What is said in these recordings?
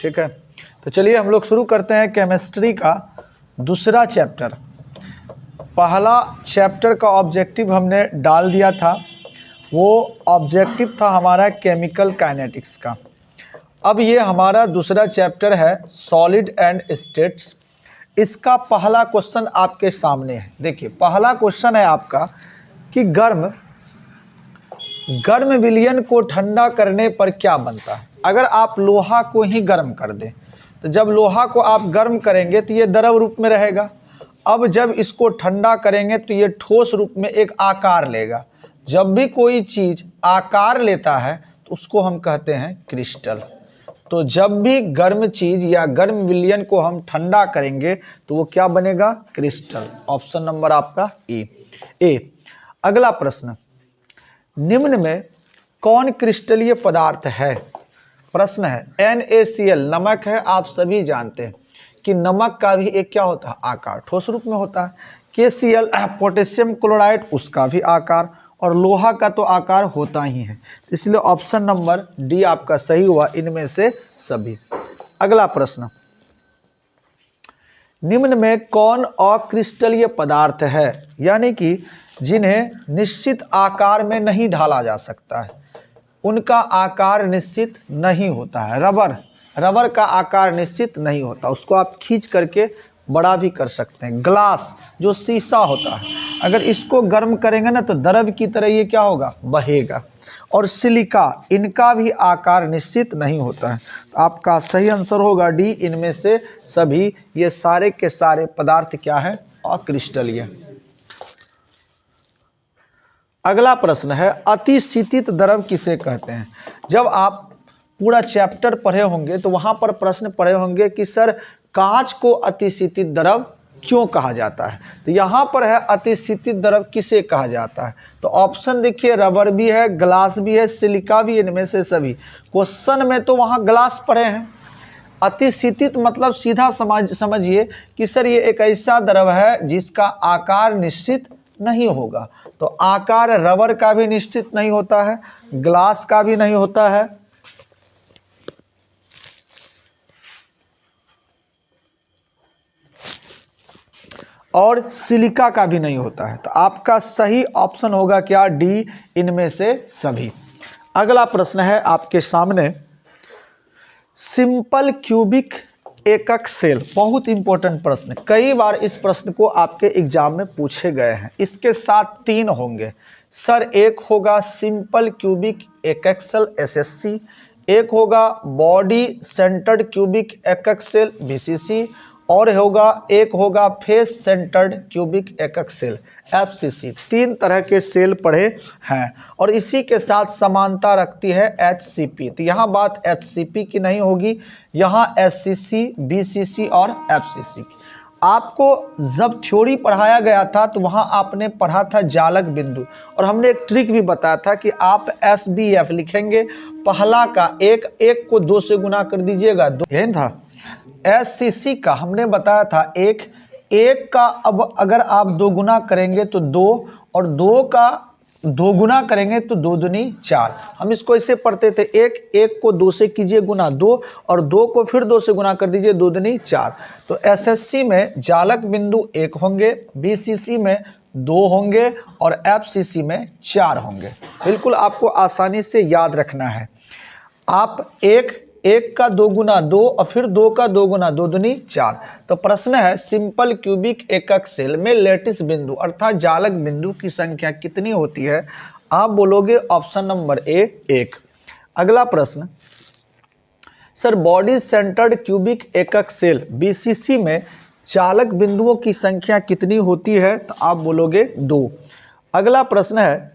ठीक है। तो चलिए हम लोग शुरू करते हैं केमिस्ट्री का दूसरा चैप्टर। पहला चैप्टर का ऑब्जेक्टिव हमने डाल दिया था, वो ऑब्जेक्टिव था हमारा केमिकल काइनेटिक्स का। अब ये हमारा दूसरा चैप्टर है सॉलिड एंड स्टेट्स। इसका पहला क्वेश्चन आपके सामने है। देखिए पहला क्वेश्चन है आपका कि गर्म विलयन को ठंडा करने पर क्या बनता है। अगर आप लोहा को ही गर्म कर दें तो जब लोहा को आप गर्म करेंगे तो ये द्रव रूप में रहेगा। अब जब इसको ठंडा करेंगे तो ये ठोस रूप में एक आकार लेगा। जब भी कोई चीज़ आकार लेता है तो उसको हम कहते हैं क्रिस्टल। तो जब भी गर्म चीज़ या गर्म विलयन को हम ठंडा करेंगे तो वो क्या बनेगा, क्रिस्टल। ऑप्शन नंबर आपका ए। अगला प्रश्न, निम्न में कौन क्रिस्टलीय पदार्थ है। प्रश्न है NaCl नमक है। आप सभी जानते हैं कि नमक का भी एक क्या होता है, आकार, ठोस रूप में होता है। KCl पोटेशियम क्लोराइड, उसका भी आकार, और लोहा का तो आकार होता ही है। इसलिए ऑप्शन नंबर डी आपका सही हुआ, इनमें से सभी। अगला प्रश्न, निम्न में कौन अक्रिस्टलीय पदार्थ है, यानी कि जिन्हें निश्चित आकार में नहीं ढाला जा सकता है, उनका आकार निश्चित नहीं होता है। रबर का आकार निश्चित नहीं होता, उसको आप खींच करके बड़ा भी कर सकते हैं। ग्लास जो शीशा होता है, अगर इसको गर्म करेंगे ना तो द्रव की तरह ये क्या होगा, बहेगा। और सिलिका, इनका भी आकार निश्चित नहीं होता है। तो आपका सही आंसर होगा डी, इनमें से सभी। ये सारे के सारे पदार्थ क्या है, अक्रिस्टलीय। अगला प्रश्न है अतिशीतित द्रव किसे कहते हैं। जब आप पूरा चैप्टर पढ़े होंगे तो वहां पर प्रश्न पढ़े होंगे कि सर कांच को अतिशीतित द्रव क्यों कहा जाता है। तो यहाँ पर है अतिशीतित द्रव किसे कहा जाता है। तो ऑप्शन देखिए, रबर भी है, ग्लास भी है, सिलिका भी, इनमें से सभी। क्वेश्चन में तो वहाँ ग्लास पढ़े हैं। अतिशीतित मतलब सीधा समझिए कि सर ये एक ऐसा द्रव है जिसका आकार निश्चित नहीं होगा। तो आकार रबर का भी निश्चित नहीं होता है, ग्लास का भी नहीं होता है, और सिलिका का भी नहीं होता है। तो आपका सही ऑप्शन होगा क्या, डी, इनमें से सभी। अगला प्रश्न है आपके सामने, सिंपल क्यूबिक एकक सेल। बहुत इंपॉर्टेंट प्रश्न, कई बार इस प्रश्न को आपके एग्जाम में पूछे गए हैं। इसके साथ 3 होंगे सर। एक होगा सिंपल क्यूबिक एकक सेल SSC, एक होगा बॉडी सेंटर्ड क्यूबिक एकक सेल BCC, और एक होगा फेस सेंटर्ड क्यूबिक एकक सेल FCC। 3 तरह के सेल पढ़े हैं और इसी के साथ समानता रखती है HCP। तो यहाँ बात HCP की नहीं होगी, यहाँ SCC, BCC और FCC की। आपको जब थ्योरी पढ़ाया गया था तो वहाँ आपने पढ़ा था जालक बिंदु, और हमने एक ट्रिक भी बताया था कि आप SBF लिखेंगे, पहला का एक को 2 से गुना कर दीजिएगा, 2 यही था। SCC का हमने बताया था एक का अब अगर आप 2 गुना करेंगे तो 2, और 2 का 2 गुना करेंगे तो 2 दूनी 4। हम इसको ऐसे पढ़ते थे, एक को 2 से कीजिए गुना 2, और 2 को फिर 2 से गुना कर दीजिए, 2 दूनी 4। तो SSC में जालक बिंदु 1 होंगे, BCC में 2 होंगे, और FCC में 4 होंगे। बिल्कुल आपको आसानी से याद रखना है। आप एक का 2 गुना 2, और फिर 2 का 2 गुना 2 दूनी 4। तो प्रश्न है सिंपल क्यूबिक एकक सेल में लेटिस बिंदु अर्थात जालक बिंदु की संख्या कितनी होती है। आप बोलोगे ऑप्शन नंबर ए, 1। अगला प्रश्न, सर बॉडी सेंटर्ड क्यूबिक एकक सेल BCC में जालक बिंदुओं की संख्या कितनी होती है। तो आप बोलोगे 2। अगला प्रश्न है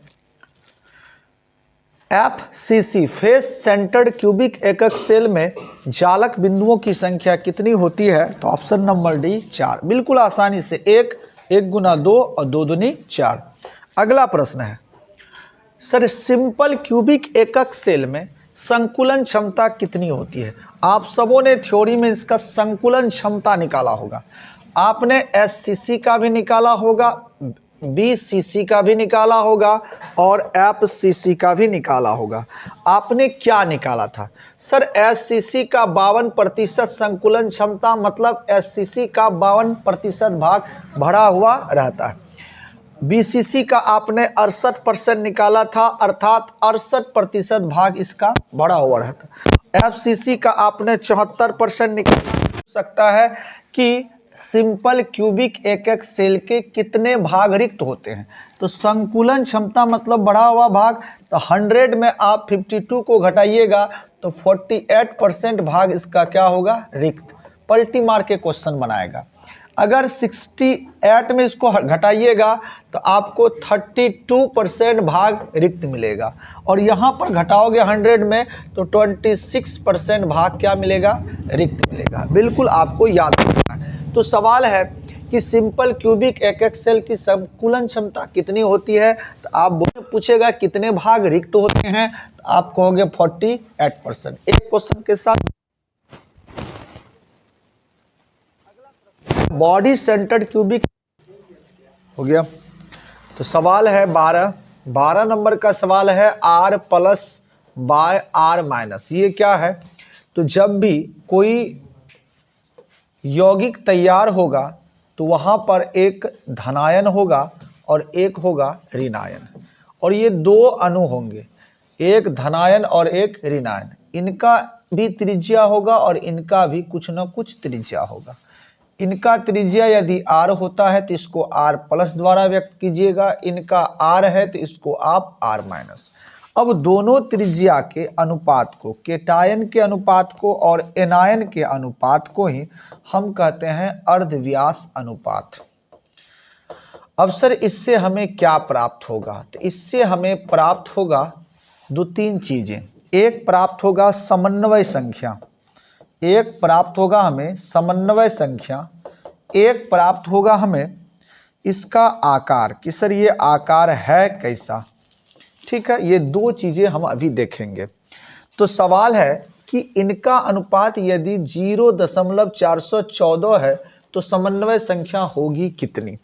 FCC फेस सेंटर्ड क्यूबिक एकक सेल में जालक बिंदुओं की संख्या कितनी होती है। तो ऑप्शन नंबर डी, 4। बिल्कुल आसानी से 1 गुना 2 और 2 दूनी 4। अगला प्रश्न है सर सिंपल क्यूबिक एकक सेल में संकुलन क्षमता कितनी होती है। आप सबों ने थ्योरी में इसका संकुलन क्षमता निकाला होगा, आपने SCC का भी निकाला होगा, BCC का भी निकाला होगा और FCC का भी निकाला होगा। आपने क्या निकाला था? सर SCC का 52% संकुलन क्षमता, मतलब SCC का 52% भाग भरा हुआ रहता है। BCC का आपने 68% निकाला था, अर्थात 68% भाग इसका भरा हुआ रहता। FCC का आपने 74% निकाला। हो सकता है कि सिंपल क्यूबिक एक एक सेल के कितने भाग रिक्त होते हैं, तो संकुलन क्षमता मतलब बढ़ा हुआ भाग, तो 100 में आप 52 को घटाइएगा तो 48% भाग इसका क्या होगा? रिक्त। पलटी मार के क्वेश्चन बनाएगा। अगर 68 में इसको घटाइएगा तो आपको 32% भाग रिक्त मिलेगा, और यहाँ पर घटाओगे 100 में तो 26% भाग क्या मिलेगा? रिक्त मिलेगा। बिल्कुल आपको याद रखना है। तो सवाल है कि सिंपल क्यूबिक एक एक सेल की संकुलन क्षमता कितनी होती है, तो आप पूछेगा कितने भाग रिक्त होते हैं, तो आप कहोगे 48%। एक क्वेश्चन के साथ बॉडी सेंटर्ड क्यूबिक हो गया। तो सवाल है 12 नंबर का सवाल है R plus by R minus. ये क्या है? तो जब भी कोई यौगिक तैयार होगा तो वहाँ पर एक धनायन होगा और एक होगा ऋणायन, और ये दो अणु होंगे, एक धनायन और एक ऋणायन। इनका भी त्रिज्या होगा और इनका भी कुछ न कुछ त्रिज्या होगा। इनका त्रिज्या यदि R होता है तो इसको R प्लस द्वारा व्यक्त कीजिएगा, इनका R है तो इसको आप R माइनस। अब दोनों त्रिज्या के अनुपात को, केटायन के अनुपात को और एनायन के अनुपात को ही हम कहते हैं अर्धव्यास अनुपात। अब सर इससे हमें क्या प्राप्त होगा? तो इससे हमें प्राप्त होगा 2-3 चीजें। एक प्राप्त होगा समन्वय संख्या, एक प्राप्त होगा हमें समन्वय संख्या, एक प्राप्त होगा हमें इसका आकार कि सर ये आकार है कैसा। ठीक है, ये दो चीजें हम अभी देखेंगे। तो सवाल है कि इनका अनुपात यदि 0.414 है तो समन्वय संख्या होगी कितनी?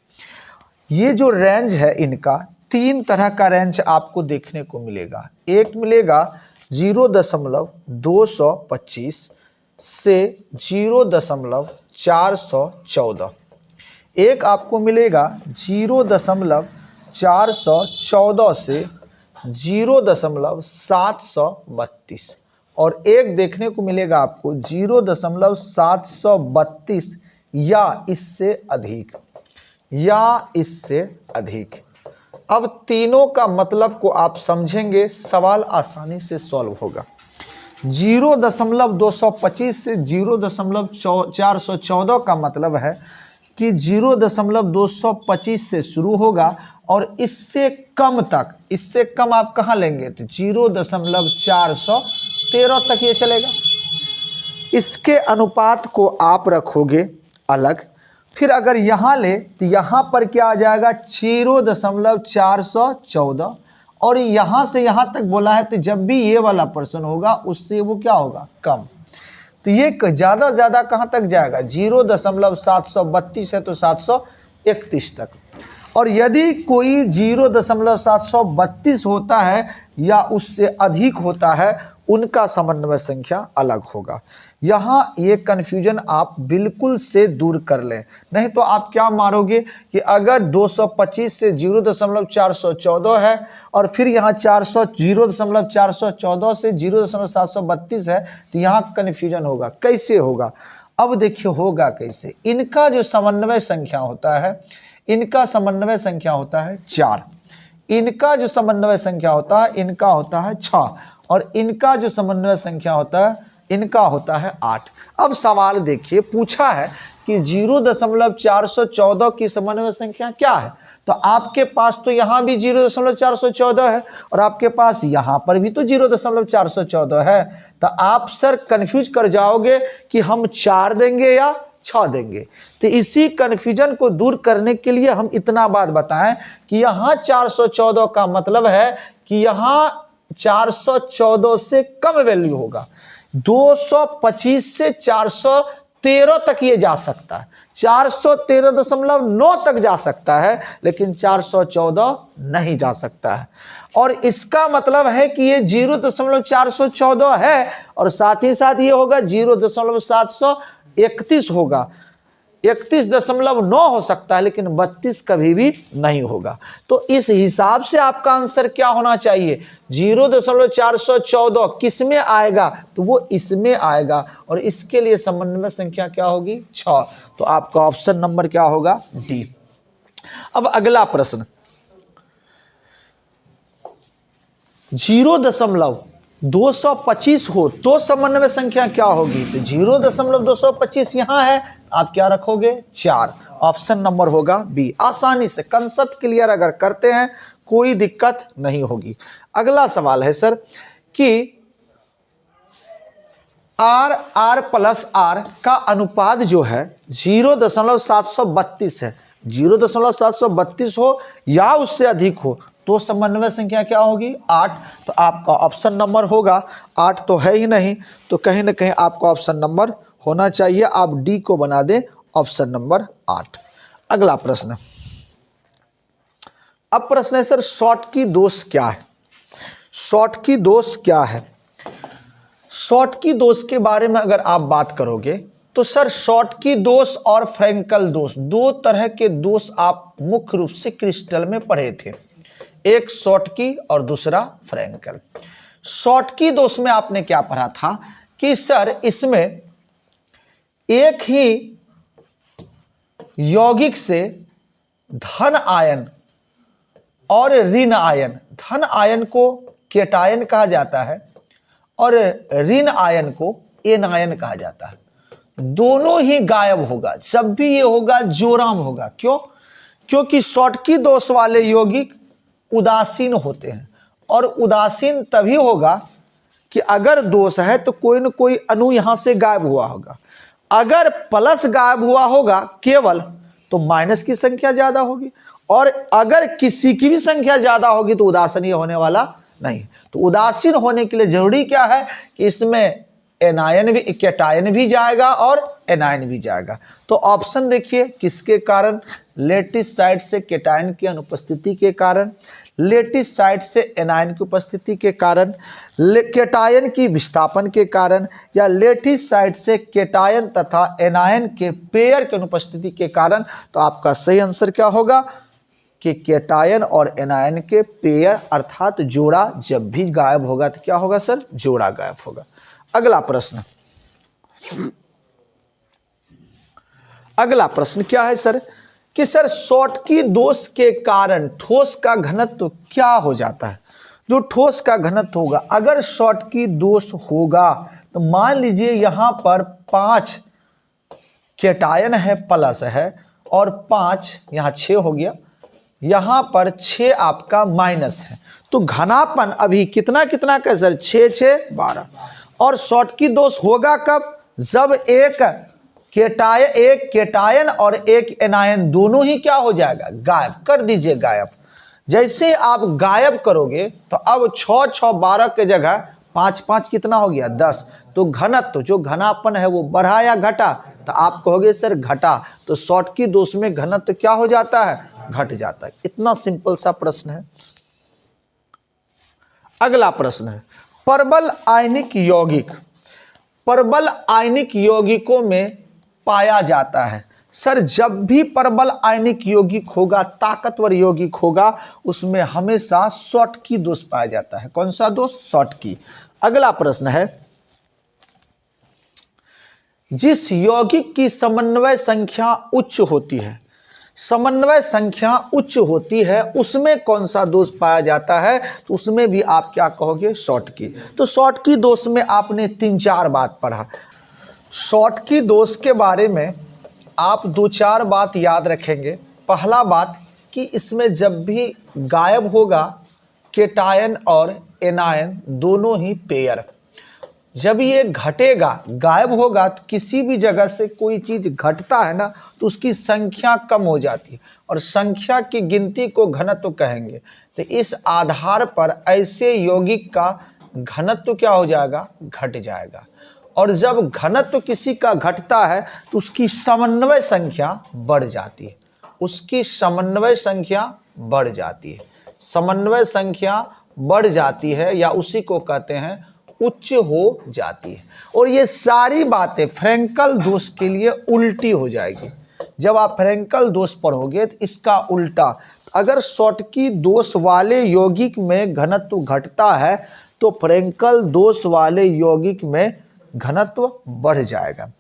ये जो रेंज है इनका 3 तरह का रेंज आपको देखने को मिलेगा। एक मिलेगा 0.225 से 0.414, एक आपको मिलेगा 0.414 से 0.732, और एक देखने को मिलेगा आपको 0.732 या इससे अधिक, या इससे अधिक। अब तीनों का मतलब को आप समझेंगे, सवाल आसानी से सॉल्व होगा। 0.225 से 0.414 का मतलब है कि 0.225 से शुरू होगा और इससे कम तक, इससे कम आप कहाँ लेंगे? तो 0.413 तक ये चलेगा। इसके अनुपात को आप रखोगे अलग, फिर अगर यहाँ ले तो यहाँ पर क्या आ जाएगा? 0.414, और यहाँ से यहाँ तक बोला है तो जब भी ये वाला पर्सन होगा उससे वो क्या होगा? कम। तो ये ज़्यादा ज़्यादा कहाँ तक जाएगा? 0.732 है तो 731 तक। और यदि कोई 0.732 होता है या उससे अधिक होता है, उनका समन्वय संख्या अलग होगा। यहाँ ये कन्फ्यूजन आप बिल्कुल से दूर कर लें, नहीं तो आप क्या मारोगे कि अगर 225 से 0.414 है और फिर यहाँ 0.414 से 0.732 है तो यहाँ कन्फ्यूजन होगा। कैसे होगा? अब देखिए होगा कैसे। इनका जो समन्वय संख्या होता है, इनका समन्वय संख्या होता है 4, इनका जो समन्वय संख्या होता है इनका होता है 6, और इनका जो समन्वय संख्या होता है इनका होता है 8। अब सवाल देखिए, पूछा है कि 0.414 की समन्वय संख्या क्या है, तो आपके पास तो यहाँ भी 0.414 है और आपके पास यहाँ पर भी तो 0.414 है, तो आप सर कंफ्यूज कर जाओगे कि हम 4 देंगे या 6 देंगे। तो इसी कन्फ्यूजन को दूर करने के लिए हम इतना बात बताएं कि यहाँ 414 का मतलब है कि यहाँ 414 से कम वैल्यू होगा। 225 से 413 तक ये जा सकता है, 413.9 तक जा सकता है, लेकिन 414 नहीं जा सकता है। और इसका मतलब है कि ये 0.414 है, और साथ ही साथ ये होगा 0.731 होगा, 31.9 हो सकता है, लेकिन 32 कभी भी नहीं होगा। तो इस हिसाब से आपका आंसर क्या होना चाहिए, 0.414 किस में आएगा, तो वो इसमें आएगा, और इसके लिए समन्वय संख्या क्या होगी, 6। तो आपका ऑप्शन नंबर क्या होगा, डी। अब अगला प्रश्न, 0.225 हो तो समन्वय संख्या क्या होगी, तो 0.225 यहां है, आप क्या रखोगे, 4। ऑप्शन नंबर होगा बी। आसानी से कंसेप्ट क्लियर अगर करते हैं कोई दिक्कत नहीं होगी। अगला सवाल है सर कि R प्लस R का अनुपात जो है 0.732 है, 0.732 हो या उससे अधिक हो तो समन्वय संख्या क्या होगी, 8। तो आपका ऑप्शन नंबर होगा 8, तो है ही नहीं, तो कहीं ना कहीं आपका ऑप्शन नंबर होना चाहिए, आप डी को बना दें ऑप्शन नंबर 8। अगला प्रश्न, अब प्रश्न है सर शॉर्टकी दोष क्या है, शॉर्टकी दोष क्या है। शॉर्टकी दोष के बारे में अगर आप बात करोगे तो सर शॉर्टकी दोष और फ्रैंकल दोष, दो तरह के दोष आप मुख्य रूप से क्रिस्टल में पढ़े थे, एक शॉर्टकी और दूसरा फ्रैंकल। शॉर्टकी दोष में आपने क्या पढ़ा था कि सर इसमें एक ही यौगिक से धन आयन और ऋण आयन, धन आयन को केटायन कहा जाता है और ऋण आयन को एनायन कहा जाता है, दोनों ही गायब होगा, जब भी ये होगा जोराम होगा। क्यों, क्योंकि शॉर्टकी दोष वाले यौगिक उदासीन होते हैं, और उदासीन तभी होगा कि अगर दोष है तो कोई न कोई अणु यहां से गायब हुआ होगा, अगर प्लस गायब हुआ होगा केवल तो माइनस की संख्या ज्यादा होगी, और अगर किसी की भी संख्या ज्यादा होगी तो उदासीन होने वाला नहीं। तो उदासीन होने के लिए जरूरी क्या है कि इसमें एनायन भी, केटायन भी जाएगा और एनायन भी जाएगा। तो ऑप्शन देखिए किसके कारण, लेटिस साइड से केटायन की अनुपस्थिति के कारण, लेटिस साइड से एनायन की उपस्थिति के कारण, केटायन की विस्थापन के कारण, या लेटिस साइड से केटायन तथा एनायन के पेयर की अनुपस्थिति के कारण। तो आपका सही आंसर क्या होगा कि केटायन और एनायन के पेयर अर्थात जोड़ा जब भी गायब होगा तो क्या होगा सर, जोड़ा गायब होगा। अगला प्रश्न, अगला प्रश्न क्या है सर कि सर शॉर्टकी दोष के कारण ठोस का घनत्व क्या हो जाता है। जो ठोस का घनत्व होगा, अगर शॉर्टकी दोष होगा तो मान लीजिए यहां पर 5 केटायन है प्लस है और 5 यहां 6 हो गया, यहां पर 6 आपका माइनस है, तो घनापन अभी कितना कितना का सर, 6 6 12। और शॉर्टकी दोष होगा कब, जब एक केटायन और एक एनायन दोनों ही क्या हो जाएगा, गायब कर दीजिए, गायब। जैसे आप गायब करोगे तो अब 6 6 12 के जगह 5 5 कितना हो गया, 10। तो घनत्व जो घनापन है वो बढ़ा या घटा, तो आप कहोगे सर घटा। तो शॉर्टकी दोष में घनत्व क्या हो जाता है, घट जाता है। इतना सिंपल सा प्रश्न है। अगला प्रश्न है परबल आयनिक यौगिक, परबल आयनिक यौगिकों में पाया जाता है। सर जब भी परबल आयनिक यौगिक होगा, ताकतवर यौगिक होगा, उसमें हमेशा शॉर्टकी दोष पाया जाता है। कौन सा दोष, शॉर्टकी। अगला प्रश्न है जिस यौगिक की समन्वय संख्या उच्च होती है, समन्वय संख्या उच्च होती है, उसमें कौन सा दोष पाया जाता है, तो उसमें भी आप क्या कहोगे, शॉर्टकी। तो शॉर्टकी दोष में आपने 3-4 बात पढ़ा। शॉर्टकी दोष के बारे में आप 2-4 बात याद रखेंगे। पहला बात कि इसमें जब भी गायब होगा केटायन और एनायन दोनों ही पेयर, जब ये घटेगा, गायब होगा, तो किसी भी जगह से कोई चीज घटता है ना तो उसकी संख्या कम हो जाती है, और संख्या की गिनती को घनत्व कहेंगे। तो इस आधार पर ऐसे यौगिक का घनत्व क्या हो जाएगा, घट जाएगा। और जब घनत्व किसी का घटता है तो उसकी समन्वय संख्या बढ़ जाती है, उसकी समन्वय संख्या बढ़ जाती है, समन्वय संख्या बढ़ जाती है या उसी को कहते हैं उच्च हो जाती है। और ये सारी बातें फ्रैंकल दोष के लिए उल्टी हो जाएगी। जब आप फ्रैंकल दोष पढ़ोगे तो इसका उल्टा, अगर शॉटकी दोष वाले यौगिक में घनत्व घटता है तो फ्रैंकल दोष वाले यौगिक में घनत्व बढ़ जाएगा।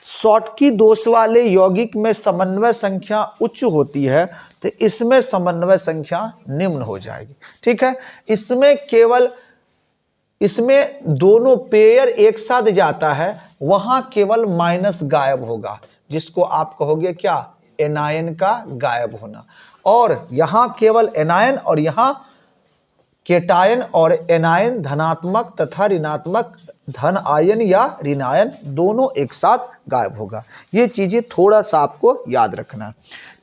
शॉटकी दोष वाले यौगिक में समन्वय संख्या उच्च होती है तो इसमें समन्वय संख्या निम्न हो जाएगी। ठीक है, इसमें दोनों पेयर एक साथ जाता है, वहां केवल माइनस गायब होगा, जिसको आप कहोगे क्या, एनायन का गायब होना। और यहां केवल एनायन और यहां केटायन और एनायन धनात्मक तथा ऋणात्मक धन आयन या ऋणायन दोनों एक साथ गायब होगा। ये चीजें थोड़ा सा आपको याद रखना है।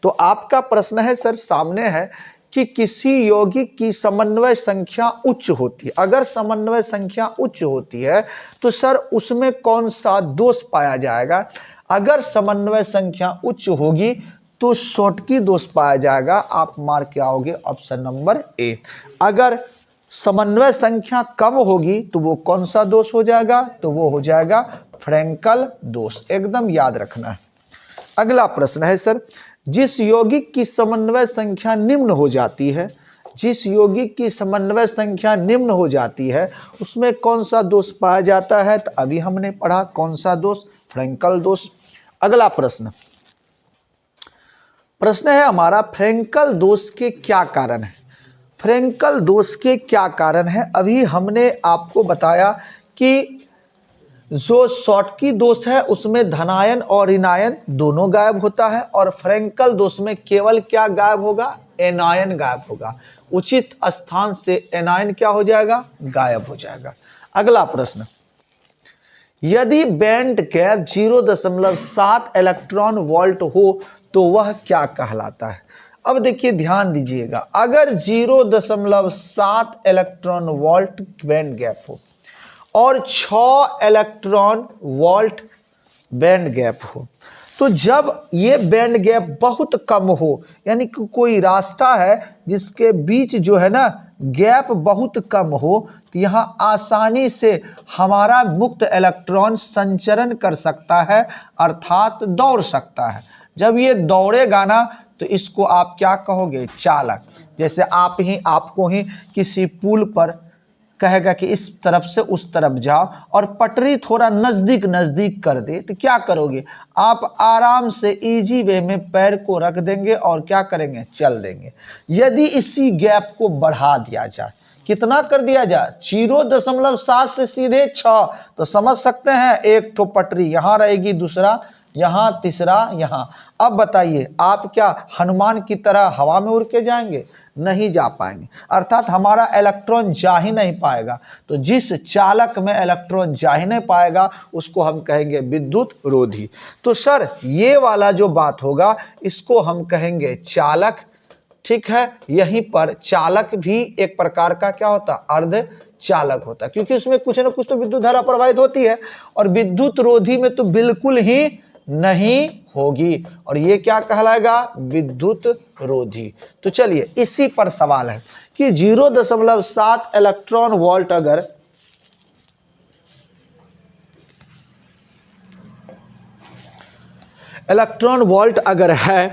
तो आपका प्रश्न है सर सामने है कि किसी यौगिक की समन्वय संख्या उच्च होती है, अगर समन्वय संख्या उच्च होती है तो सर उसमें कौन सा दोष पाया जाएगा। अगर समन्वय संख्या उच्च होगी तो शॉटकी दोष पाया जाएगा। आप मार्क क्या आओगे, ऑप्शन नंबर ए। अगर समन्वय संख्या कम होगी तो वो कौन सा दोष हो जाएगा, तो वो हो जाएगा फ्रैंकल दोष। एकदम याद रखना है। अगला प्रश्न है सर, जिस यौगिक की समन्वय संख्या निम्न हो जाती है, जिस यौगिक की समन्वय संख्या निम्न हो जाती है उसमें कौन सा दोष पाया जाता है, तो अभी हमने पढ़ा कौन सा दोष, फ्रैंकल दोष। अगला प्रश्न है हमारा, फ्रैंकल दोष के क्या कारण है। फ्रैंकल दोष के क्या कारण है, अभी हमने आपको बताया कि जो शॉटकी दोष है उसमें धनायन और ऋणायन दोनों गायब होता है, और फ्रैंकल दोष में केवल क्या गायब होगा, एनायन गायब होगा। उचित स्थान से एनायन क्या हो जाएगा, गायब हो जाएगा। अगला प्रश्न, यदि बैंड गैप 0.7 इलेक्ट्रॉन वोल्ट हो तो वह क्या कहलाता है। अब देखिए ध्यान दीजिएगा, अगर 0.7 इलेक्ट्रॉन वोल्ट बैंड गैप हो और 6 इलेक्ट्रॉन वोल्ट बैंड गैप हो, तो जब ये बैंड गैप बहुत कम हो, यानी कि कोई रास्ता है जिसके बीच जो है ना गैप बहुत कम हो, तो यहाँ आसानी से हमारा मुक्त इलेक्ट्रॉन संचरण कर सकता है, अर्थात दौड़ सकता है। जब ये दौड़ेगा ना तो इसको आप क्या कहोगे, चालक। जैसे आपको ही किसी पुल पर कहेगा कि इस तरफ से उस तरफ जाओ और पटरी थोड़ा नजदीक कर दे, तो क्या करोगे, आप आराम से इजी वे में पैर को रख देंगे और क्या करेंगे, चल देंगे। यदि इसी गैप को बढ़ा दिया जाए, कितना कर दिया जाए, 0.7 से सीधे 6, तो समझ सकते हैं एक तो पटरी यहां रहेगी, दूसरा यहां, तीसरा यहां। अब बताइए आप क्या हनुमान की तरह हवा में उड़ के जाएंगे, नहीं जा पाएंगे, अर्थात हमारा इलेक्ट्रॉन जा ही नहीं पाएगा। तो जिस चालक में इलेक्ट्रॉन जा ही नहीं पाएगा उसको हम कहेंगे विद्युत रोधी। तो सर ये वाला जो बात होगा इसको हम कहेंगे चालक। ठीक है, यहीं पर चालक भी एक प्रकार का क्या होता, अर्ध चालक होता है, क्योंकि उसमें कुछ ना कुछ तो विद्युत धारा प्रवाहित होती है, और विद्युत रोधी में तो बिल्कुल ही नहीं होगी, और ये क्या कहलाएगा, विद्युत रोधी। तो चलिए इसी पर सवाल है कि 0.7 इलेक्ट्रॉन वोल्ट अगर है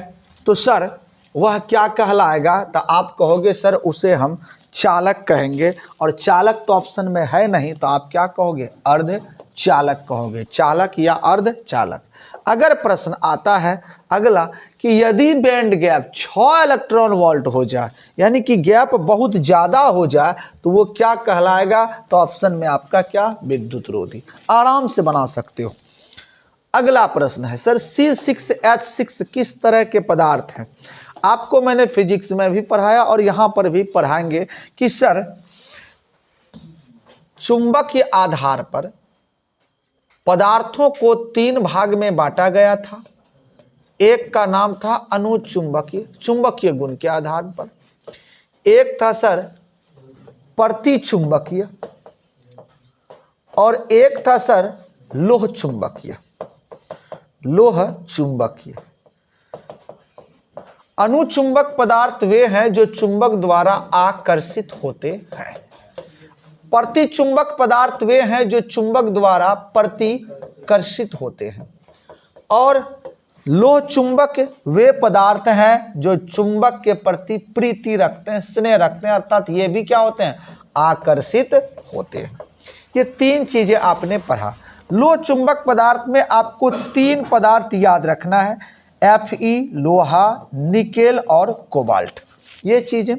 तो सर वह क्या कहलाएगा, तो आप कहोगे सर उसे हम चालक कहेंगे, और चालक तो ऑप्शन में है नहीं, तो आप क्या कहोगे, अर्ध चालक कहोगे, चालक या अर्ध चालक। अगर प्रश्न आता है अगला कि यदि बैंड गैप 6 इलेक्ट्रॉन वोल्ट हो जाए, यानी कि गैप बहुत ज़्यादा हो जाए, तो वो क्या कहलाएगा, तो ऑप्शन में आपका क्या, विद्युत रोधी। आराम से बना सकते हो। अगला प्रश्न है सर, C6H6 किस तरह के पदार्थ हैं। आपको मैंने फिजिक्स में भी पढ़ाया और यहाँ पर भी पढ़ाएंगे कि सर चुंबक के आधार पर पदार्थों को 3 भाग में बांटा गया था। एक का नाम था अनुचुंबकीय, चुंबकीय गुण के आधार पर। एक था सर प्रतिचुंबकीय, और एक था सर लोह चुंबकीय, लोह चुंबकीय। अनुचुंबक पदार्थ वे हैं जो चुंबक द्वारा आकर्षित होते हैं। प्रतिचुंबक पदार्थ वे हैं जो चुंबक द्वारा प्रतिकर्षित होते हैं। और लोह चुंबक वे पदार्थ हैं जो चुंबक के प्रति प्रीति रखते हैं, स्नेह रखते हैं, अर्थात ये भी क्या होते हैं, आकर्षित होते हैं। ये तीन चीजें आपने पढ़ा। लोह चुंबक पदार्थ में आपको तीन पदार्थ याद रखना है, Fe लोहा, निकेल और कोबाल्ट, ये चीजें।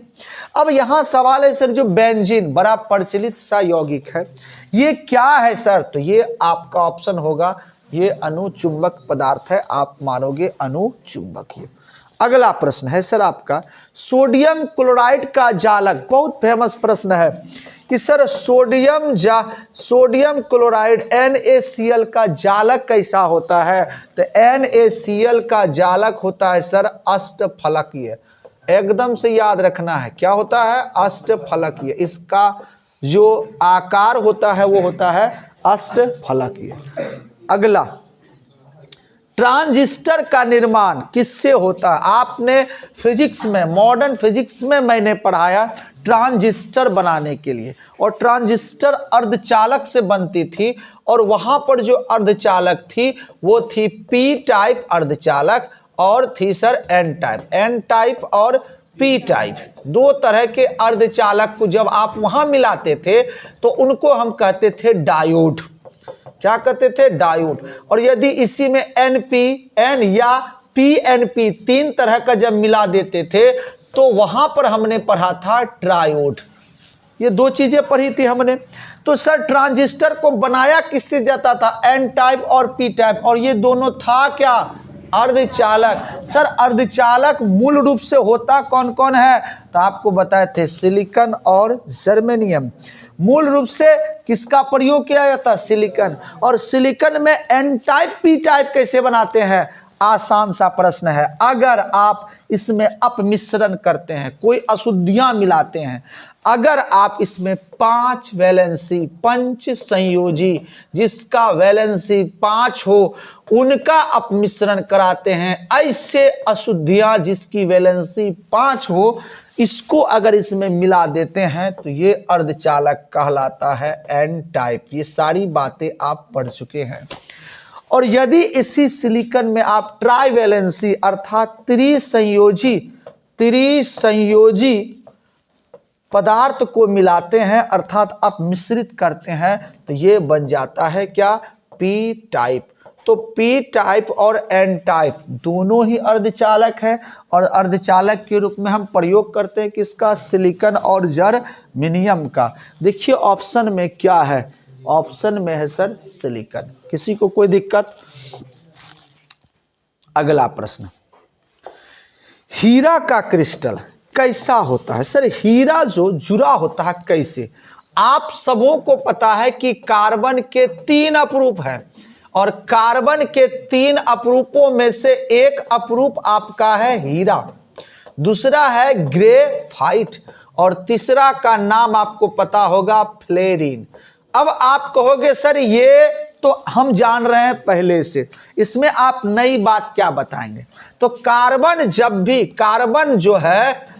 अब यहां सवाल है सर जो बेंजीन बड़ा प्रचलित सा यौगिक है, ये क्या है सर? तो ये आपका ऑप्शन होगा, ये अनुचुंबक पदार्थ है, आप मानोगे अनुचुंबकीय। अगला प्रश्न है सर आपका सोडियम क्लोराइड का जालक, बहुत फेमस प्रश्न है कि सर सोडियम क्लोराइड NaCl का जालक कैसा होता है? तो NaCl का जालक होता है सर अष्टफलकीय। एकदम से याद रखना है, क्या होता है, अष्टफलकीय। इसका जो आकार होता है वो होता है अष्टफलकीय। अगला, ट्रांजिस्टर का निर्माण किससे होता है? आपने फिजिक्स में, मॉडर्न फिजिक्स में मैंने पढ़ाया ट्रांजिस्टर बनाने के लिए, और ट्रांजिस्टर अर्धचालक से बनती थी, और वहां पर जो अर्धचालक थी वो थी पी टाइप अर्धचालक और थी sir N type. N type और पी टाइप दो तरह के अर्धचालक को जब आप वहां मिलाते थे तो उनको हम कहते थे डायोड। क्या कहते थे? डायोड। और यदि इसी में एन या पीएनपी तीन तरह का जब मिला देते थे तो वहां पर हमने पढ़ा था ट्रायोड। ये दो चीजें पढ़ी थी हमने। तो सर ट्रांजिस्टर को बनाया किससे जाता था? एन टाइप और पी टाइप, और ये दोनों था क्या? अर्धचालक। सर अर्धचालक मूल रूप से होता कौन कौन है? तो आपको बताए थे सिलिकॉन और जर्मेनियम। मूल रूप से किसका प्रयोग किया जाता? सिलिकॉन। और सिलिकॉन में एन टाइप पी टाइप कैसे बनाते हैं? आसान सा प्रश्न है। अगर आप इसमें अपमिश्रण करते हैं, कोई अशुद्धियां मिलाते हैं, अगर आप इसमें 5 वैलेंसी पंच संयोजी जिसका वैलेंसी 5 हो उनका अपमिश्रण कराते हैं, ऐसे अशुद्धियां जिसकी वैलेंसी 5 हो, इसको अगर इसमें मिला देते हैं तो ये अर्धचालक कहलाता है एन टाइप। ये सारी बातें आप पढ़ चुके हैं। और यदि इसी सिलिकॉन में आप ट्राइवैलेंसी अर्थात त्रिसंयोजी पदार्थ को मिलाते हैं अर्थात अपमिश्रित करते हैं तो ये बन जाता है क्या? P type. तो पी टाइप और एन टाइप दोनों ही अर्धचालक है, और अर्धचालक के रूप में हम प्रयोग करते हैं किसका? सिलिकॉन और जर्मेनियम का। देखिए ऑप्शन में क्या है? ऑप्शन में है सर सिलिकॉन। किसी को कोई दिक्कत? अगला प्रश्न, हीरा का क्रिस्टल कैसा होता है? सर हीरा जो जुड़ा होता है कैसे? आप सबों को पता है कि कार्बन के 3 अपरूप हैं, और कार्बन के 3 अपरूपों में से एक अपरूप आपका है हीरा, दूसरा है ग्रेफाइट, और तीसरा का नाम आपको पता होगा फ्लोरीन। अब आप कहोगे सर ये तो हम जान रहे हैं पहले से, इसमें आप नई बात क्या बताएंगे? तो कार्बन, जब भी कार्बन जो है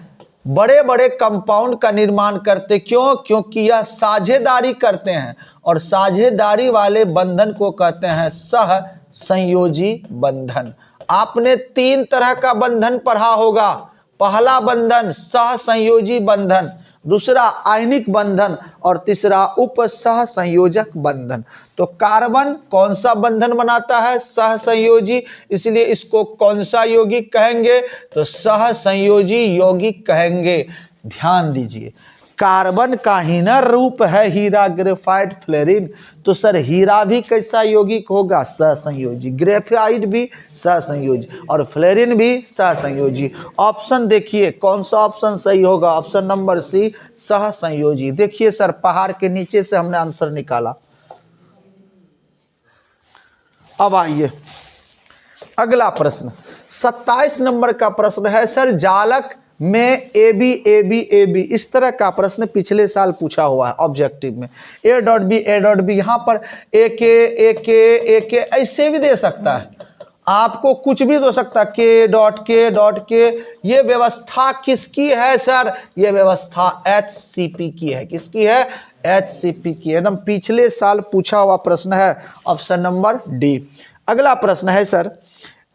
बड़े बड़े कंपाउंड का निर्माण करते, क्यों? क्योंकि यह साझेदारी करते हैं, और साझेदारी वाले बंधन को कहते हैं सह संयोजी बंधन। आपने 3 तरह का बंधन पढ़ा होगा। पहला बंधन सह संयोजी बंधन, दूसरा आयनिक बंधन, और तीसरा उप सह संयोजक बंधन। तो कार्बन कौन सा बंधन बनाता है? सह संयोजी, इसलिए इसको कौन सा यौगिक कहेंगे? तो सह संयोजी यौगिक कहेंगे। ध्यान दीजिए, कार्बन का ही ना रूप है हीरा, ग्रेफाइट, फ्लोरीन। तो सर हीरा भी कैसा यौगिक होगा? सहसंयोजी। ग्रेफाइट भी सहसंयोजी, और फ्लोरीन भी सहसंयोजी। ऑप्शन देखिए कौन सा ऑप्शन सही होगा? ऑप्शन नंबर सी, सहसंयोजी। देखिए सर पहाड़ के नीचे से हमने आंसर निकाला। अब आइए अगला प्रश्न, 27 नंबर का प्रश्न है सर जालक में ए बी इस तरह का प्रश्न पिछले साल पूछा हुआ है ऑब्जेक्टिव में। ए डॉट बी, यहाँ पर ए के ऐसे भी दे सकता है, आपको कुछ भी हो सकता है, के डॉट के। ये व्यवस्था किसकी है सर? ये व्यवस्था HCP की है। किसकी है? HCP की। एकदम पिछले साल पूछा हुआ प्रश्न है, ऑप्शन नंबर डी। अगला प्रश्न है सर,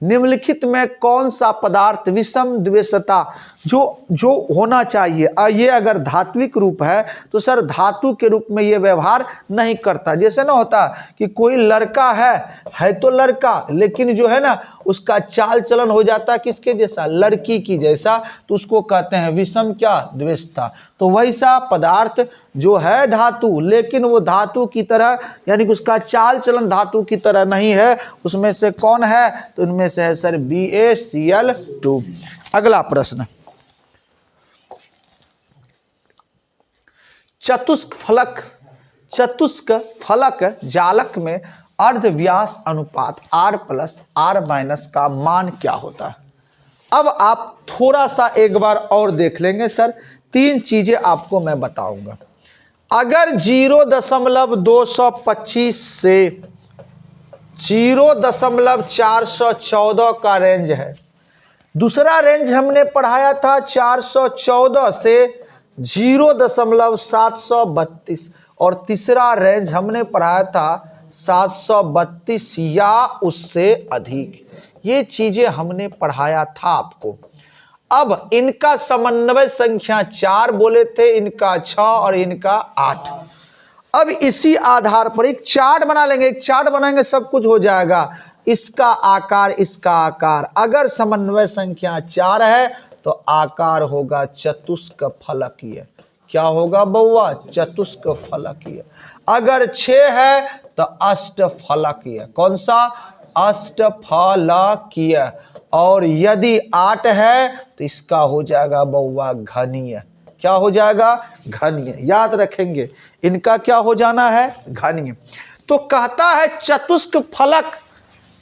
निम्नलिखित में कौन सा पदार्थ विषम द्वेषता जो होना चाहिए, ये अगर धात्विक रूप है तो सर धातु के रूप में ये व्यवहार नहीं करता। जैसे ना होता कि कोई लड़का है तो लड़का, लेकिन जो है ना उसका चाल चलन हो जाता है किसके जैसा? लड़की की जैसा, तो उसको कहते हैं विषम क्या? द्वेषता। तो वैसा पदार्थ जो है धातु, लेकिन वो धातु की तरह यानी कि उसका चाल चलन धातु की तरह नहीं है, उसमें से कौन है? तो उनमें से है सर BaCl2। अगला प्रश्न, चतुष्क फलक जालक में अर्ध व्यास अनुपात R+R- का मान क्या होता है? अब आप थोड़ा सा एक बार और देख लेंगे सर, 3 चीजें आपको मैं बताऊंगा। अगर 0.225 से 0.414 का रेंज है, दूसरा रेंज हमने पढ़ाया था 414 से 0.732, और तीसरा रेंज हमने पढ़ाया था 732 या उससे अधिक। ये चीजें हमने पढ़ाया था आपको। अब इनका समन्वय संख्या 4 बोले थे, इनका 6 और इनका 8। अब इसी आधार पर एक चार्ट बना लेंगे, एक चार्ट बनाएंगे, सब कुछ हो जाएगा। इसका आकार, इसका आकार, अगर समन्वय संख्या 4 है तो आकार होगा चतुष्क फलकीय। क्या होगा बउआ? चतुष्क फलकीय। अगर 6 है तो अष्टफलकीय। कौन सा? अष्टफलकीय। और यदि 8 है तो इसका हो जाएगा बउआ घनीय। क्या हो जाएगा? घनीय। याद रखेंगे, इनका क्या हो जाना है? घनीय। तो कहता है चतुष्क फलक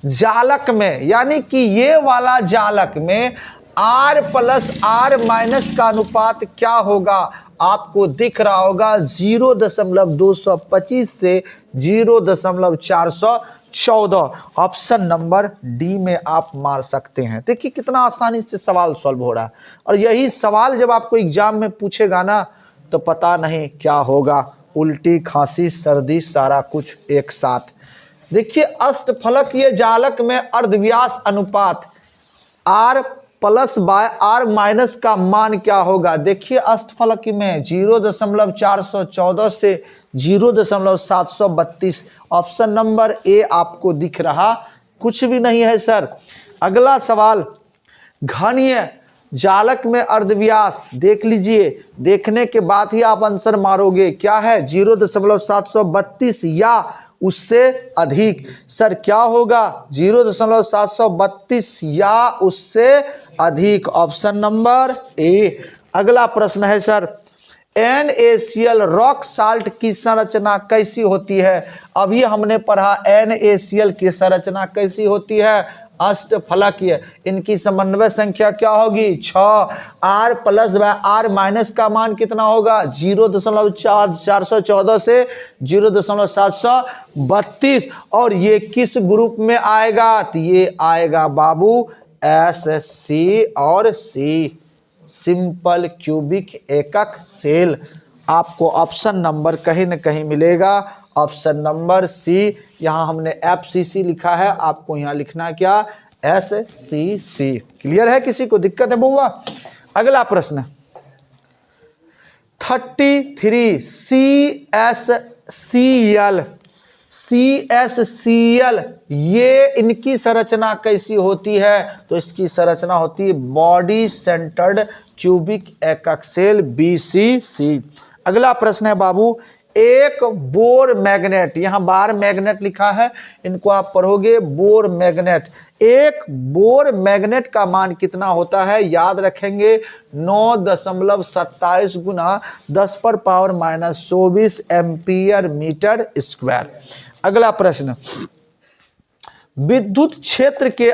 जालक में, यानी कि ये वाला जालक में R+R- का अनुपात क्या होगा? आपको दिख रहा होगा 0.225 से 0.414। ऑप्शन नंबर डी में आप मार सकते हैं। देखिए कितना आसानी से सवाल सॉल्व हो रहा है, और यही सवाल जब आपको एग्जाम में पूछेगा ना तो पता नहीं क्या होगा, उल्टी, खांसी, सर्दी, सारा कुछ एक साथ। देखिए अष्टफलकीय जालक में अर्धव्यास अनुपात R+R- का मान क्या होगा? देखिए अष्टफलकीय में 0.414 से 0.732। ऑप्शन नंबर ए आपको दिख रहा कुछ भी नहीं है सर। अगला सवाल, घनीय जालक में अर्धव्यास देख लीजिए, देखने के बाद ही आप आंसर मारोगे। क्या है? 0.732 या उससे अधिक। सर क्या होगा? 0.732 या उससे अधिक। Option number A. अगला प्रश्न है सर, NaCl रॉक साल्ट की संरचना कैसी होती है? अभी हमने पढ़ा NaCl की संरचना कैसी होती है? अष्टफलकीय। इनकी समन्वय संख्या क्या होगी? 6। R+R- का मान कितना होगा? 0.414 से 0.732। और ये किस ग्रुप में आएगा? तो ये आएगा बाबू SC और C, सिंपल क्यूबिक एकक सेल। आपको ऑप्शन नंबर कहीं न कहीं मिलेगा, ऑप्शन नंबर सी। यहां हमने FCC लिखा है, आपको यहां लिखना क्या? SCC। क्लियर है? किसी को दिक्कत है बुआ? अगला प्रश्न 33 CSCl ये इनकी संरचना कैसी होती है? तो इसकी संरचना होती है बॉडी सेंटर्ड क्यूबिक एकक सेल BCC। अगला प्रश्न है बाबू, एक बोर मैग्नेट, यहां बार मैग्नेट लिखा है, इनको आप पढ़ोगे बोर मैग्नेट। एक बोर मैग्नेट का मान कितना होता है? याद रखेंगे 9.27 गुना 10⁻⁻24 एम्पियर मीटर स्क्वायर। अगला प्रश्न, विद्युत क्षेत्र के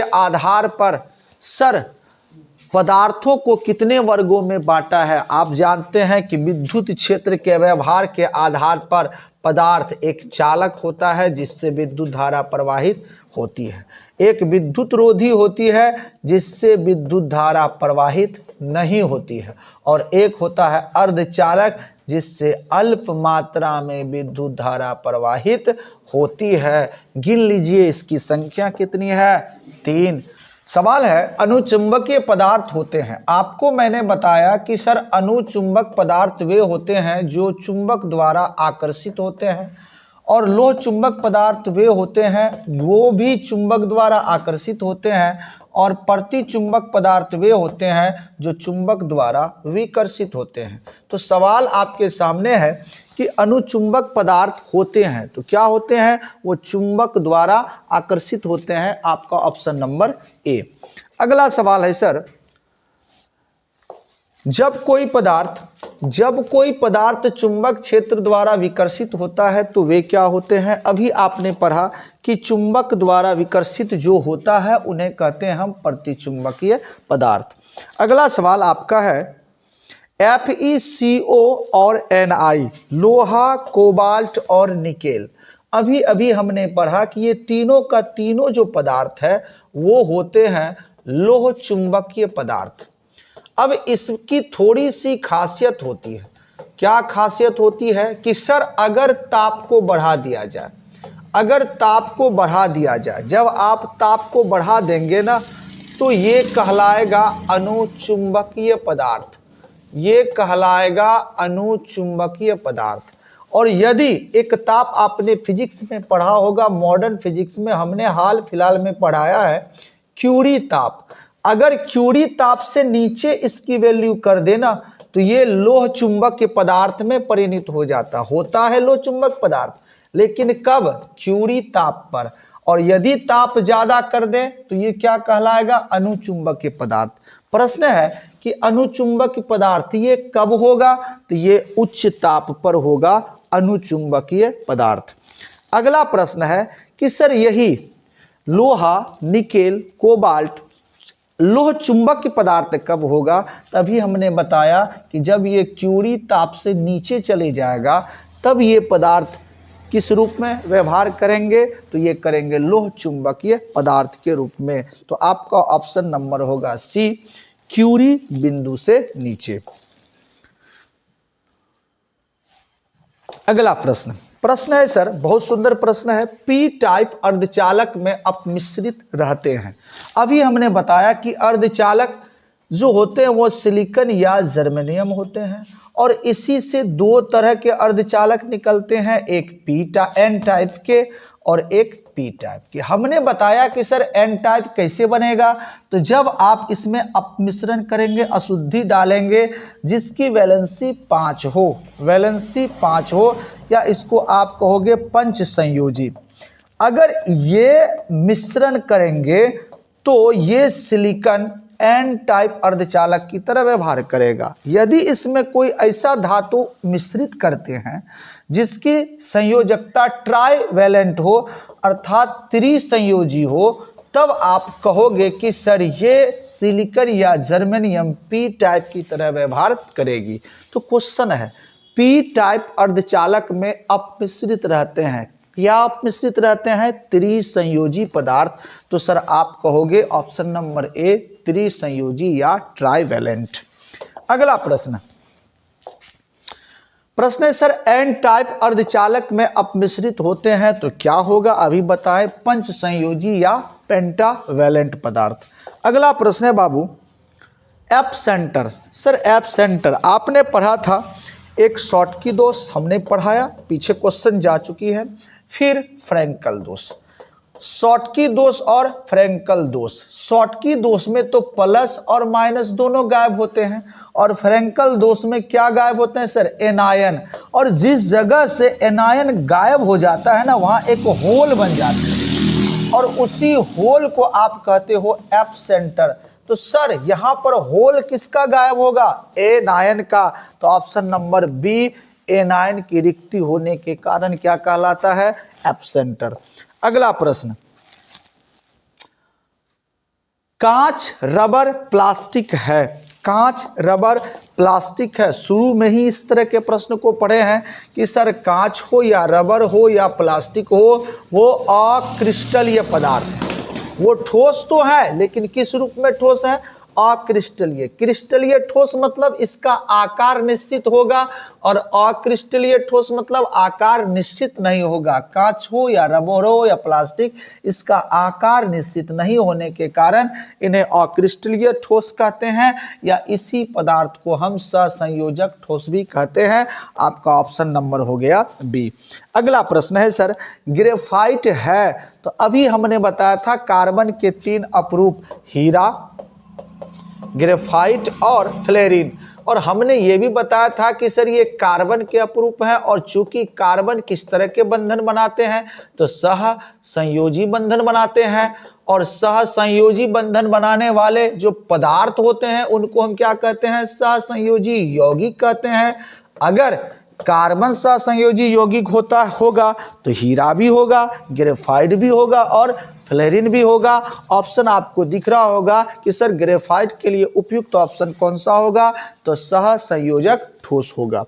आधार पर सर पदार्थों को कितने वर्गों में बांटा है? आप जानते हैं कि विद्युत क्षेत्र के व्यवहार के आधार पर पदार्थ एक चालक होता है जिससे विद्युत धारा प्रवाहित होती है, एक विद्युत रोधी होती है जिससे विद्युत धारा प्रवाहित नहीं होती है, और एक होता है अर्धचालक जिससे अल्प मात्रा में विद्युत धारा प्रवाहित होती है। गिन लीजिए इसकी संख्या कितनी है? 3। सवाल है अनुचुंबकीय पदार्थ होते हैं। आपको मैंने बताया कि सर अनुचुंबक पदार्थ वे होते हैं जो चुंबक द्वारा आकर्षित होते हैं, और लोह चुंबक पदार्थ वे होते हैं वो भी चुंबक द्वारा आकर्षित होते हैं, और प्रतिचुंबक पदार्थ वे होते हैं जो चुंबक द्वारा विकर्षित होते हैं। तो सवाल आपके सामने है कि अनुचुंबक पदार्थ होते हैं तो क्या होते हैं? वो चुंबक द्वारा आकर्षित होते हैं। आपका ऑप्शन नंबर ए। अगला सवाल है सर, जब कोई पदार्थ चुंबक क्षेत्र द्वारा विकर्षित होता है तो वे क्या होते हैं? अभी आपने पढ़ा कि चुंबक द्वारा विकर्षित जो होता है उन्हें कहते हैं हम प्रतिचुंबकीय पदार्थ। अगला सवाल आपका है FeCO और Ni, लोहा, कोबाल्ट और निकेल। अभी हमने पढ़ा कि ये तीनों का तीनों जो पदार्थ है वो होते हैं लोह चुंबकीय पदार्थ। अब इसकी थोड़ी सी खासियत होती है। क्या खासियत होती है? कि सर अगर ताप को बढ़ा दिया जाए, जब आप ताप को बढ़ा देंगे ना तो ये कहलाएगा अनुचुंबकीय पदार्थ, और यदि एक ताप आपने फिजिक्स में पढ़ा होगा, मॉडर्न फिजिक्स में हमने हाल फिलहाल में पढ़ाया है क्यूरी ताप। अगर क्यूरी ताप से नीचे इसकी वैल्यू कर देना तो ये लोह चुंबक के पदार्थ में परिणत होता है लोह चुंबक पदार्थ, लेकिन कब? क्यूरी ताप पर। और यदि ताप ज्यादा कर दें तो ये क्या कहलाएगा? अनुचुंबकीय पदार्थ। प्रश्न है कि अनुचुंबकीय पदार्थ ये कब होगा? तो ये उच्च ताप पर होगा अनुचुंबकीय पदार्थ। अगला प्रश्न है कि सर यही लोहा, निकेल, कोबाल्ट लोह चुंबक पदार्थ कब होगा? तभी हमने बताया कि जब ये क्यूरी ताप से नीचे चले जाएगा तब ये पदार्थ किस रूप में व्यवहार करेंगे? तो ये करेंगे लोह चुंबकीय पदार्थ के रूप में। तो आपका ऑप्शन नंबर होगा सी, क्यूरी बिंदु से नीचे। अगला प्रश्न है सर, बहुत सुंदर प्रश्न है। पी टाइप अर्धचालक में अपमिश्रित रहते हैं। अभी हमने बताया कि अर्धचालक जो होते हैं वो सिलिकॉन या जर्मेनियम होते हैं, और इसी से दो तरह के अर्धचालक निकलते हैं, एक एन टाइप के और एक पी टाइप के। हमने बताया कि सर एन टाइप कैसे बनेगा? तो जब आप इसमें अपमिश्रण करेंगे, अशुद्धि डालेंगे जिसकी वैलेंसी 5 हो, या इसको आप कहोगे पंच संयोजी। अगर ये मिश्रण करेंगे तो ये सिलिकॉन एन टाइप अर्धचालक की तरह व्यवहार करेगा। यदि इसमें कोई ऐसा धातु मिश्रित करते हैं जिसकी संयोजकता ट्राइवैलेंट हो अर्थात त्रिसंयोजी हो, तब आप कहोगे कि सर ये सिलिकॉन या जर्मेनियम पी टाइप की तरह व्यवहार करेगी। तो क्वेश्चन है पी टाइप अर्धचालक में अपमिश्रित रहते हैं या अपमिश्रित रहते हैं त्रिसंयोजी पदार्थ। तो सर आप कहोगे ऑप्शन नंबर ए, त्रिसंयोजी या ट्राइवैलेंट। अगला प्रश्न है सर एन टाइप अर्धचालक में अपमिश्रित होते हैं तो क्या होगा? अभी बताएं, पंच संयोजी या पेंटावैलेंट पदार्थ। अगला प्रश्न है बाबू F centre. Sir F centre आपने पढ़ा था, एक शॉटकी दोष हमने पढ़ाया, पीछे क्वेश्चन जा चुकी है। फिर फ्रैंकल दोष, शॉटकी दोष और फ्रैंकल दोष। शॉटकी दोष में तो प्लस और माइनस दोनों गायब होते हैं, और फ्रैंकल दोष में क्या गायब होते हैं सर? एनायन। और जिस जगह से एनायन गायब हो जाता है ना, वहां एक होल बन जाता है, और उसी होल को आप कहते हो एफ सेंटर। तो सर यहां पर होल किसका गायब होगा? एनायन का। तो ऑप्शन नंबर बी, एनायन की रिक्ति होने के कारण क्या कहलाता है? F centre. अगला प्रश्न, कांच, रबर, प्लास्टिक है। कांच, रबर, प्लास्टिक है। शुरू में ही इस तरह के प्रश्न को पढ़े हैं कि सर कांच हो या रबर हो या प्लास्टिक हो, वो अक्रिस्टलीय पदार्थ है। वो ठोस तो है लेकिन किस रूप में ठोस है? अक्रिस्टलीय। क्रिस्टलीय ठोस मतलब इसका आकार निश्चित होगा और अक्रिस्टलीय ठोस मतलब आकार निश्चित नहीं होगा। कांच हो या रबर हो या प्लास्टिक, इसका आकार निश्चित नहीं होने के कारण इन्हें अक्रिस्टलीय ठोस कहते हैं, या इसी पदार्थ को हम सहसंयोजक ठोस भी कहते हैं। आपका ऑप्शन नंबर हो गया बी। अगला प्रश्न है सर, ग्रेफाइट है तो अभी हमने बताया था कार्बन के 3 अपरूप, हीरा, ग्रेफाइट और फ्लोरीन, और हमने ये भी बताया था कि सर ये कार्बन के अपरूप है, और चूंकि कार्बन किस तरह के बंधन बनाते हैं तो सह संयोजी बंधन बनाते हैं, और सह संयोजी बंधन बनाने वाले जो पदार्थ होते हैं उनको हम क्या कहते हैं? सह संयोजी यौगिक कहते हैं। अगर कार्बन सह संयोजी यौगिक होगा तो हीरा भी होगा, ग्रेफाइट भी होगा और फ्लोरीन भी होगा। ऑप्शन आपको दिख रहा होगा कि सर ग्रेफाइट के लिए उपयुक्त ऑप्शन कौन सा होगा? तो सह संयोजक ठोस होगा।